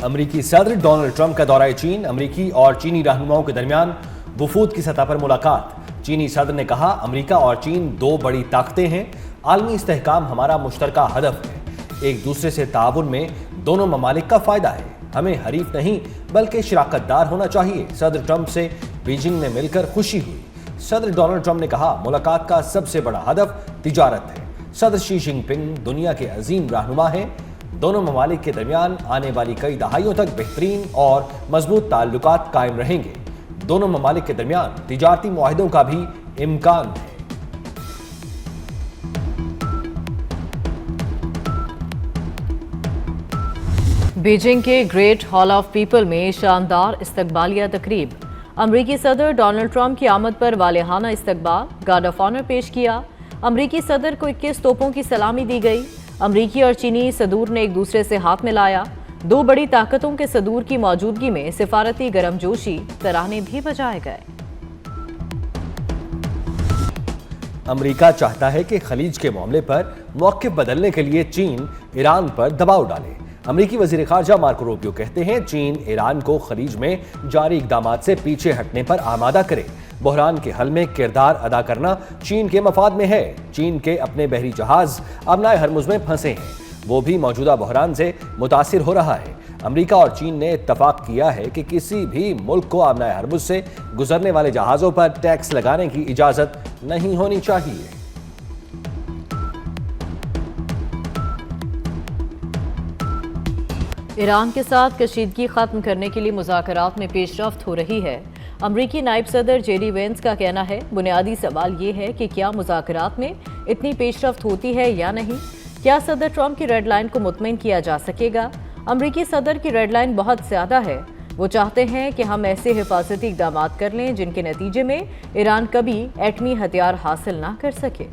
امریکی صدر Donald Trump کا دورہ چین، امریکی اور چینی رہنماؤں کے درمیان وفود کی سطح پر ملاقات۔ چینی صدر نے کہا، امریکہ اور چین دو بڑی طاقتیں ہیں، عالمی استحکام ہمارا مشترکہ ہدف ہے، ایک دوسرے سے تعاون میں دونوں ممالک کا فائدہ ہے، ہمیں حریف نہیں بلکہ شراکت دار ہونا چاہیے۔ صدر ٹرمپ سے بیجنگ میں مل کر خوشی ہوئی۔ صدر ڈونلڈ ٹرمپ نے کہا، ملاقات کا سب سے بڑا ہدف تجارت ہے۔ صدر شی جن پنگ دنیا کے عظیم رہنما ہیں، دونوں ممالک کے درمیان آنے والی کئی دہائیوں تک بہترین اور مضبوط تعلقات قائم رہیں گے، دونوں ممالک کے درمیان تجارتی معاہدوں کا بھی امکان ہے۔ بیجنگ کے گریٹ ہال آف پیپل میں شاندار استقبالیہ تقریب، امریکی صدر ڈونلڈ ٹرمپ کی آمد پر والہانہ استقبال، گارڈ آف آنر پیش کیا۔ امریکی صدر کو 21 توپوں کی سلامی دی گئی۔ امریکی اور چینی صدور نے ایک دوسرے سے ہاتھ ملایا۔ دو بڑی طاقتوں کے صدور کی موجودگی میں سفارتی گرم جوشی، ترانے بھی بجائے گئے۔ امریکہ چاہتا ہے کہ خلیج کے معاملے پر موقف بدلنے کے لیے چین ایران پر دباؤ ڈالے۔ امریکی وزیر خارجہ مارکو روبیو کہتے ہیں، چین ایران کو خلیج میں جاری اقدامات سے پیچھے ہٹنے پر آمادہ کرے۔ بحران کے حل میں کردار ادا کرنا چین کے مفاد میں ہے۔ چین کے اپنے بحری جہاز آبنائے ہرمز میں پھنسے ہیں، وہ بھی موجودہ بحران سے متاثر ہو رہا ہے۔ امریکہ اور چین نے اتفاق کیا ہے کہ کسی بھی ملک کو آبنائے ہرمز سے گزرنے والے جہازوں پر ٹیکس لگانے کی اجازت نہیں ہونی چاہیے۔ ایران کے ساتھ کشیدگی ختم کرنے کے لیے مذاکرات میں پیش رفت ہو رہی ہے۔ امریکی نائب صدر جے ڈی وینس کا کہنا ہے، بنیادی سوال یہ ہے کہ کیا مذاکرات میں اتنی پیش رفت ہوتی ہے یا نہیں؟ کیا صدر ٹرمپ کی ریڈ لائن کو مطمئن کیا جا سکے گا؟ امریکی صدر کی ریڈ لائن بہت زیادہ ہے۔ وہ چاہتے ہیں کہ ہم ایسے حفاظتی اقدامات کر لیں جن کے نتیجے میں ایران کبھی ایٹمی ہتھیار حاصل نہ کر سکے۔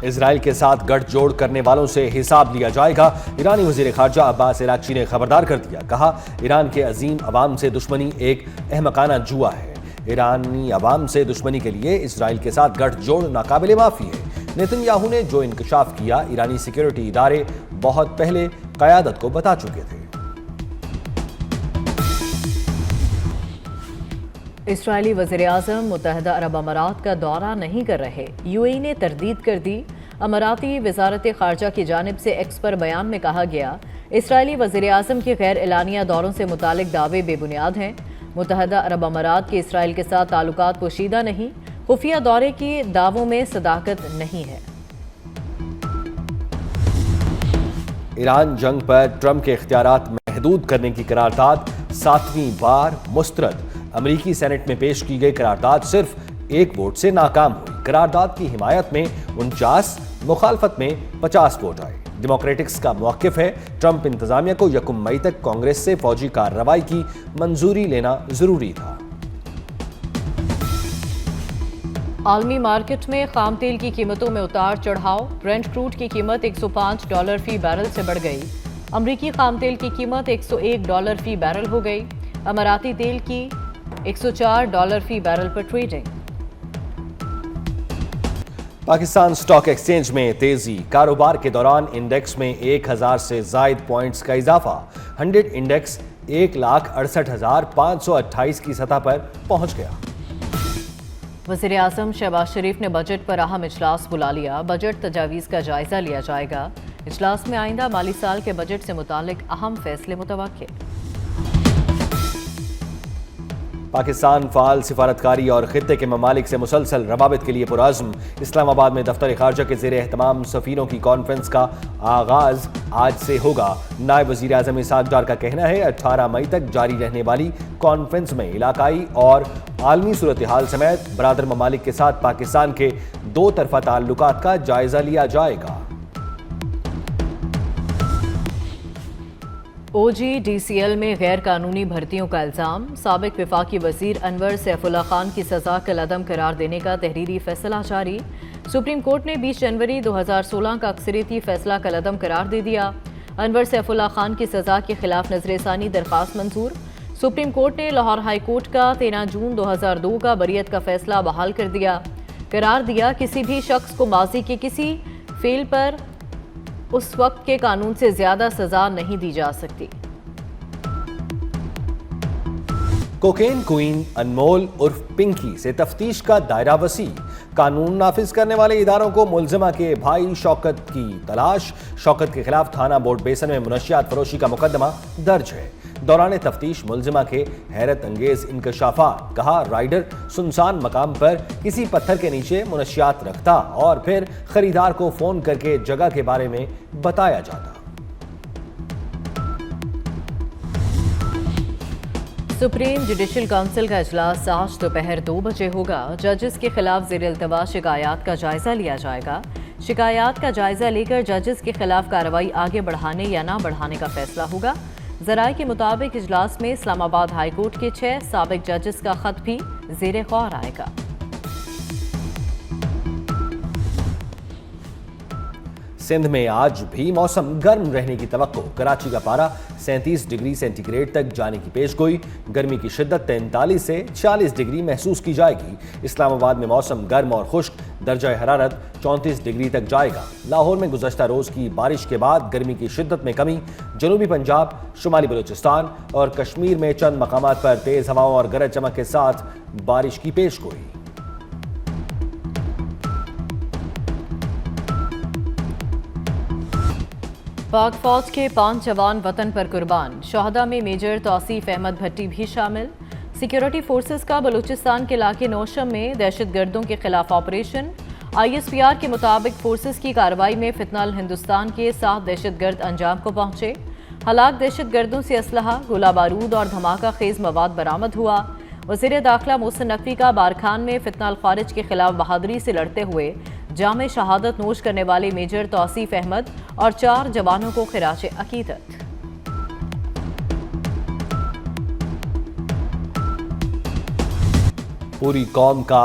اسرائیل کے ساتھ گٹھ جوڑ کرنے والوں سے حساب لیا جائے گا، ایرانی وزیر خارجہ عباس عراقچی نے خبردار کر دیا۔ کہا، ایران کے عظیم عوام سے دشمنی ایک احمقانہ جوا ہے۔ ایرانی عوام سے دشمنی کے لیے اسرائیل کے ساتھ گٹھ جوڑ ناقابل معافی ہے۔ نیتن یاہو نے جو انکشاف کیا، ایرانی سیکیورٹی ادارے بہت پہلے قیادت کو بتا چکے تھے۔ اسرائیلی وزیراعظم متحدہ عرب امارات کا دورہ نہیں کر رہے، یو اے ای نے تردید کر دی۔ اماراتی وزارت خارجہ کی جانب سے ایکس پر بیان میں کہا گیا، اسرائیلی وزیراعظم کے غیر اعلانیہ دوروں سے متعلق دعوے بے بنیاد ہیں۔ متحدہ عرب امارات کے اسرائیل کے ساتھ تعلقات پوشیدہ نہیں، خفیہ دورے کی دعووں میں صداقت نہیں ہے۔ ایران جنگ پر ٹرمپ کے اختیارات محدود کرنے کی قرارداد 7ویں بار مسترد۔ امریکی سینٹ میں پیش کی گئی قرارداد صرف ایک ووٹ سے ناکام ہوئی۔ قرارداد کی حمایت میں 49، مخالفت میں 50 ووٹ آئے۔ ڈیموکریٹکس کا موقف ہے، ٹرمپ انتظامیہ کو 1 مئی تک کانگریس سے فوجی کارروائی کی منظوری لینا ضروری تھا۔ عالمی مارکیٹ میں خام تیل کی قیمتوں میں اتار چڑھاؤ، برنٹ کروڈ کی قیمت $105 فی بیرل سے بڑھ گئی۔ امریکی خام تیل کی قیمت $101 فی بیرل ہو گئی۔ اماراتی تیل کی $104 فی بیرل پر ٹریڈنگ۔ پاکستان سٹاک ایکسچینج میں تیزی، کاروبار کے دوران انڈیکس میں 1000 سے زائد پوائنٹس کا اضافہ، 100 انڈیکس 1,68,528 کی سطح پر پہنچ گیا۔ وزیر اعظم شہباز شریف نے بجٹ پر اہم اجلاس بلا لیا، بجٹ تجاویز کا جائزہ لیا جائے گا۔ اجلاس میں آئندہ مالی سال کے بجٹ سے متعلق اہم فیصلے متوقع۔ پاکستان فعال سفارتکاری اور خطے کے ممالک سے مسلسل روابط کے لیے پرعزم۔ اسلام آباد میں دفتر خارجہ کے زیر اہتمام سفیروں کی کانفرنس کا آغاز آج سے ہوگا۔ نائب وزیر اعظم اسحاق ڈار کا کہنا ہے، 18 مئی تک جاری رہنے والی کانفرنس میں علاقائی اور عالمی صورتحال سمیت برادر ممالک کے ساتھ پاکستان کے 2 طرفہ تعلقات کا جائزہ لیا جائے گا۔ او جی ڈی سی ایل میں غیر قانونی بھرتیوں کا الزام، سابق وفاقی وزیر انور سیف اللہ خان کی سزا کالعدم قرار دینے کا تحریری فیصلہ جاری۔ سپریم کورٹ نے 20 جنوری 2016 کا اکثریتی فیصلہ کالعدم قرار دے دیا۔ انور سیف اللہ خان کی سزا کے خلاف نظر ثانی درخواست منظور۔ سپریم کورٹ نے لاہور ہائی کورٹ کا 13 جون 2002 کا بریت کا فیصلہ بحال کر دیا۔ قرار دیا، کسی بھی شخص کو ماضی کے کسی फेल पर उस वक्त के कानून से ज्यादा सजा नहीं दी जा सकती। कोकेन क्वीन अनमोल उर्फ पिंकी से तफ्तीश का दायरा वसी, कानून नाफिज करने वाले इदारों को मुलजिमा के भाई शौकत की तलाश। शौकत के खिलाफ थाना बोर्ड बेसन में मुनशियात फरोशी का मुकदमा दर्ज है। दौरान तफ्तीश मुलजिमा के हैरत अंगेज इंकशाफात, कहा राइडर सुनसान मकाम पर किसी पत्थर के नीचे मुनशियात रखता और फिर खरीदार को फोन करके जगह के बारे में बताया जाता। सुप्रीम जुडिशल काउंसिल का इजलास आज दोपहर 2 बजे होगा। जजेस के खिलाफ ज़ेर इल्तवा शिकायत का जायजा लिया जाएगा। शिकायत का जायजा लेकर जजेस के खिलाफ कार्रवाई आगे बढ़ाने या ना बढ़ाने का फैसला होगा। ज़राए के मुताबिक इजलास में इस्लामाबाद हाई कोर्ट के 6 साबिक जजेस का खत भी ज़ेर गौर आएगा। सिंध में आज भी मौसम गर्म रहने की तवक्को। कराची का पारा 37 डिग्री सेंटीग्रेड तक जाने की पेशगोई। गर्मी की शिद्दत 43 से 40 डिग्री महसूस की जाएगी। इस्लामाबाद में मौसम गर्म और खुश्क, दर्जा हरारत 34 डिग्री तक जाएगा। लाहौर में गुज़श्ता रोज़ की बारिश के बाद गर्मी की शिद्दत में कमी। जनूबी पंजाब, शुमाली बलूचिस्तान और कश्मीर में चंद मकामात पर तेज़ हवाओं और गरज चमक के साथ बारिश की पेशगोई। पाक फौज के 5 जवान वतन पर कुर्बान। शहदा में मेजर तौसीफ अहमद भट्टी भी शामिल। सिक्योरिटी फोर्सेस का बलूचिस्तान के इलाके नौशम में दहशतगर्दों के खिलाफ ऑपरेशन। ISPR के मुताबिक फोर्सेस की कार्रवाई में फितनाल हिंदुस्तान के 7 दहशतगर्द अंजाम को पहुंचे। हलाक दहशतगर्दों से असलहा, गोला बारूद और धमाका खेज मवाद बरामद हुआ। वज़ीर दाखिला मोहसिन नकवी का बारखान में फितनाल खारिज के खिलाफ बहादुरी से लड़ते हुए जामे शहादत नोश करने वाले मेजर तौसीफ अहमद और 4 जवानों को खिराज अकीदत। पूरी कौम का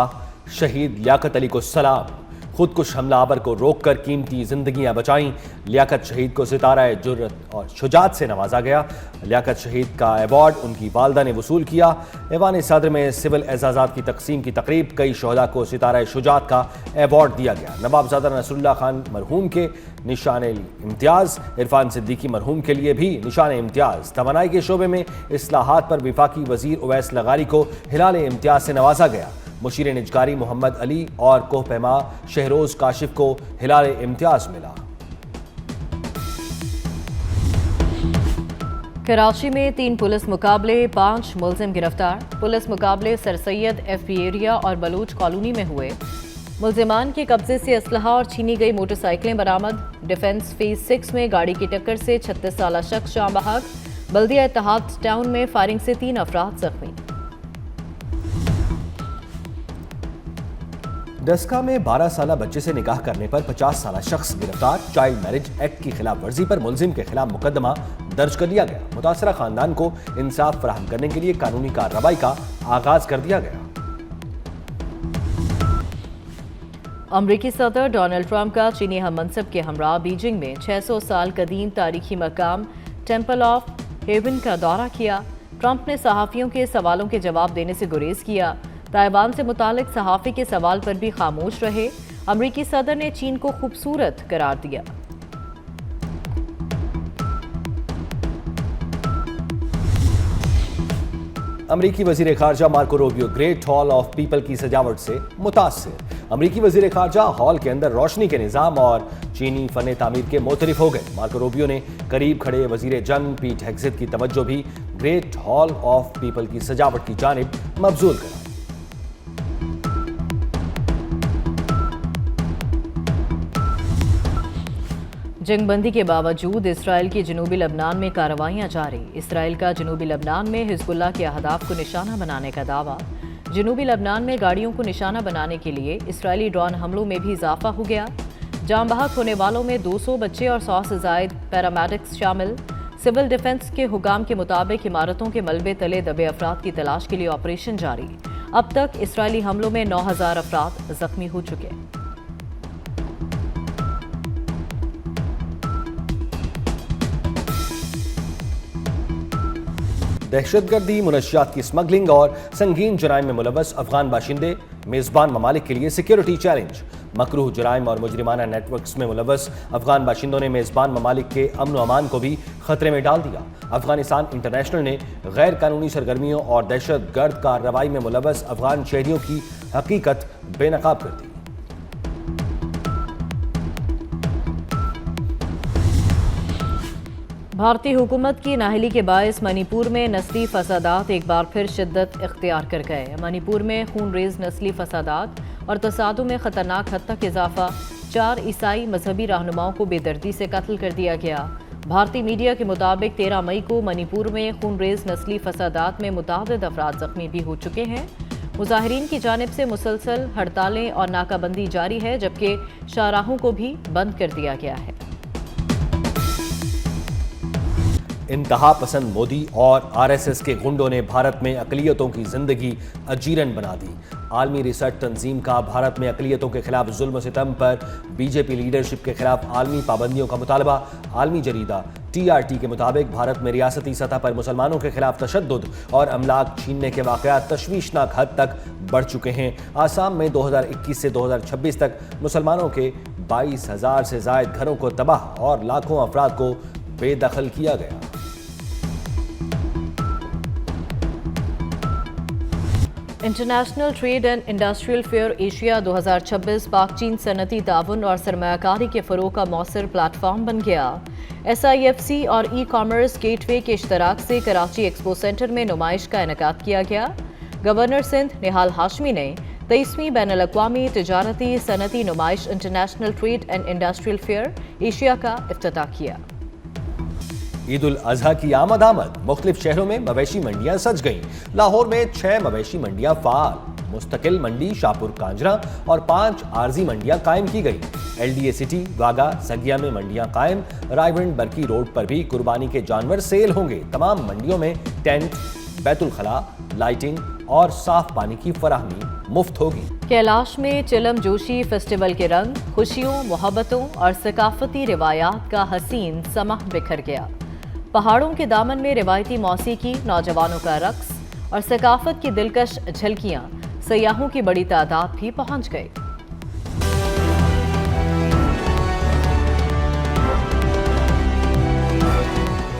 शहीद लियाकत अली को सलाम। खुदकुश हमलावर को रोककर कीमती जिंदगियां बचाईं। लियाकत शहीद को सितारा जुर्रत और शुजात से नवाजा गया। लियाकत शहीद का अवार्ड उनकी वालदा ने वसूल किया। ऐवान सदर में सिविल एजाज़ात की तकसीम की तकरीब। कई शहदा को सितारा शुजात का अवार्ड दिया गया। नवाबजादा नसरुल्लाह खान मरहूम के निशान इम्तियाज़, इरफान सिद्दीकी मरहूम के लिए भी निशान इम्तियाज़। तवानाई के शोबे में इस्लाहात पर विफाकी वजीर उवैस लगारी को हिलाल इम्तियाज़ से नवाजा गया। मुशीर निजकारी मोहम्मद अली और कोहपैमा शहरोज काशिफ को हिलाल इम्तियाज मिला। कराची में 3 पुलिस मुकाबले, 5 मुलजिम गिरफ्तार। पुलिस मुकाबले सर सैयद FP एरिया और बलूच कॉलोनी में हुए। मुलजिमान के कब्जे से असलहा और छीनी गई मोटरसाइकिलें बरामद। डिफेंस फेज 6 में गाड़ी की टक्कर से 36 साला शख्स जाँ बहक। बल्दिया इत्तेहाद टाउन में फायरिंग से 3 अफराद जख्मी। डस्का में 12 साला बच्चे से निकाह करने पर 50 साला शख्स गिरफ्तार। चाइल्ड मैरिज एक्ट की खिलाफ वर्जी पर मुलजिम के खिलाफ मुकदमा दर्ज कर लिया गया। मुतासरा खानदान को इंसाफ फराहम करने के लिए कानूनी कार्रवाई का आगाज कर दिया गया। अमरीकी सदर डोनाल्ड ट्रंप का चीनी हम मनसब के हमरा बीजिंग में 600 साल कदीम तारीखी मकाम टेम्पल ऑफ हेवन का दौरा किया। ट्रंप ने सहाफ़ियों के सवालों के जवाब देने से गुरेज किया। ताइवान से मुतालिक सहाफ़ी के सवाल पर भी खामोश रहे। अमरीकी सदर ने चीन को खूबसूरत करार दिया। अमरीकी वजीर खारजा Marco Rubio Great Hall of People की सजावट से मुतासिर। अमरीकी वजीर खारजा हॉल के अंदर रोशनी के निज़ाम और चीनी फन तामीर के मोतरिफ हो गए। मार्को रूबियो ने करीब खड़े वजीर जंग पीट हेग्सेट की तवज्जो भी ग्रेट हॉल ऑफ पीपल की सजावट की जानिब मबजूल कराई। जंगबंदी के बावजूद इसराइल की जनूबी लबनान में कार्रवाइयां जारी। इसराइल का जनूबी लबनान में हिजबुल्लाह के अहदाफ को निशाना बनाने का दावा। जनूबी लबनान में गाड़ियों को निशाना बनाने के लिए इसराइली ड्रोन हमलों में भी इजाफा हो गया। जाँ बहक होने वालों में 200 बच्चे और 100 से जायद पैरामेडिक्स शामिल। सिविल डिफेंस के हुकाम के मुताबिक इमारतों के मलबे तले दबे अफराद की तलाश के लिए ऑपरेशन जारी। अब तक इसराइली हमलों में 9000 अफराद जख्मी हो चुके। दहशतगर्दी, मुनशियात की स्मगलिंग और संगीन जराइम में मुलव्वस अफगान बाशिंदे मेजबान ममालिक के लिए सिक्योरिटी चैलेंज। मकरूह जराइम और मुजरिमाना नेटवर्क्स में मुलव्वस अफगान बाशिंदों ने मेज़बान ममालिक के अमन व अमान को भी खतरे में डाल दिया। अफगानिस्तान इंटरनेशनल ने गैर कानूनी सरगर्मियों और दहशत गर्द कार्रवाई में मुलव्वस अफगान शहरियों की हकीकत बेनकाब कर दी। भारतीय हुकूमत की नाअहली के बायस मणिपुर में नस्ली फसादात एक बार फिर शिद्दत इख्तियार कर गए। मणिपुर में खूनरेज नस्ली फसादात और तसादुम में खतरनाक हद तक इजाफा। 4 ईसाई मजहबी रहनुमाओं को बेदर्दी से कत्ल कर दिया गया। भारतीय मीडिया के मुताबिक 13 मई को मणिपुर में खूनरेज नस्ली फसादात में मुतअद्दिद अफराद जख्मी भी हो चुके हैं। मुजाहिरीन की जानिब से मुसलसल हड़तालें और नाकाबंदी जारी है, जबकि शाहराहों को भी बंद कर दिया गया है। इंतहा पसंद मोदी और आरएसएस के गुंडों ने भारत में अक़लियतों की जिंदगी अजीरन बना दी। आलमी रिसर्च तंजीम का भारत में अक़लियतों के खिलाफ जुल्म सितम पर बीजेपी लीडरशिप के खिलाफ आलमी पाबंदियों का मुतालबा। आलमी जरीदा TRT के मुताबिक भारत में रियासती सतह पर मुसलमानों के खिलाफ तशद्दुद और अमलाक छीनने के वाक़यात तशवीशनाक हद तक बढ़ चुके हैं। आसाम में 2021 से 2026 तक मुसलमानों के 22,000 से ज़ायद घरों को तबाह और लाखों अफराद को बेदखल किया गया। International trade and industrial fair Asia 2026 पाक चीन सनती ताउन और सरमायाकारी के फ़रोग़ का मौसर प्लेटफॉर्म बन गया। SIFC और ई-कॉमर्स गेटवे के इश्तराक से कराची एक्सपो सेंटर में नुमाइश का इनेकाद किया गया। गवर्नर सिंध निहाल हाशमी ने 23वीं बैनुल-अक़वामी तिजारती सनती नुमाइश international trade and industrial fair Asia का इफ्तिताह किया। ईद उल अजहा की आमद मुख्तलिफ शहरों में मवेशी मंडियां सज गईं। लाहौर में 6 मवेशी मंडियां फाल, मुस्तकिल मंडी शाहपुर कांजरा और 5 आर्जी मंडियां कायम की गई। LDA सिटी, वागा, सगिया में मंडियां कायम। रायविंड बरकी रोड पर भी कुर्बानी के जानवर सेल होंगे। तमाम मंडियों में टेंट, बैतुल खला, लाइटिंग और साफ पानी की फराहमी मुफ्त होगी। कैलाश में चिलम जोशी फेस्टिवल के रंग, खुशियों, मोहब्बतों और सकाफती रिवायात का हसीन समा बिखर गया। पहाड़ों के दामन में रिवायती मौसीकी, नौजवानों का रक्स और सकाफत की दिलकश झलकियां सयाहों की बड़ी तादाद भी पहुंच गए।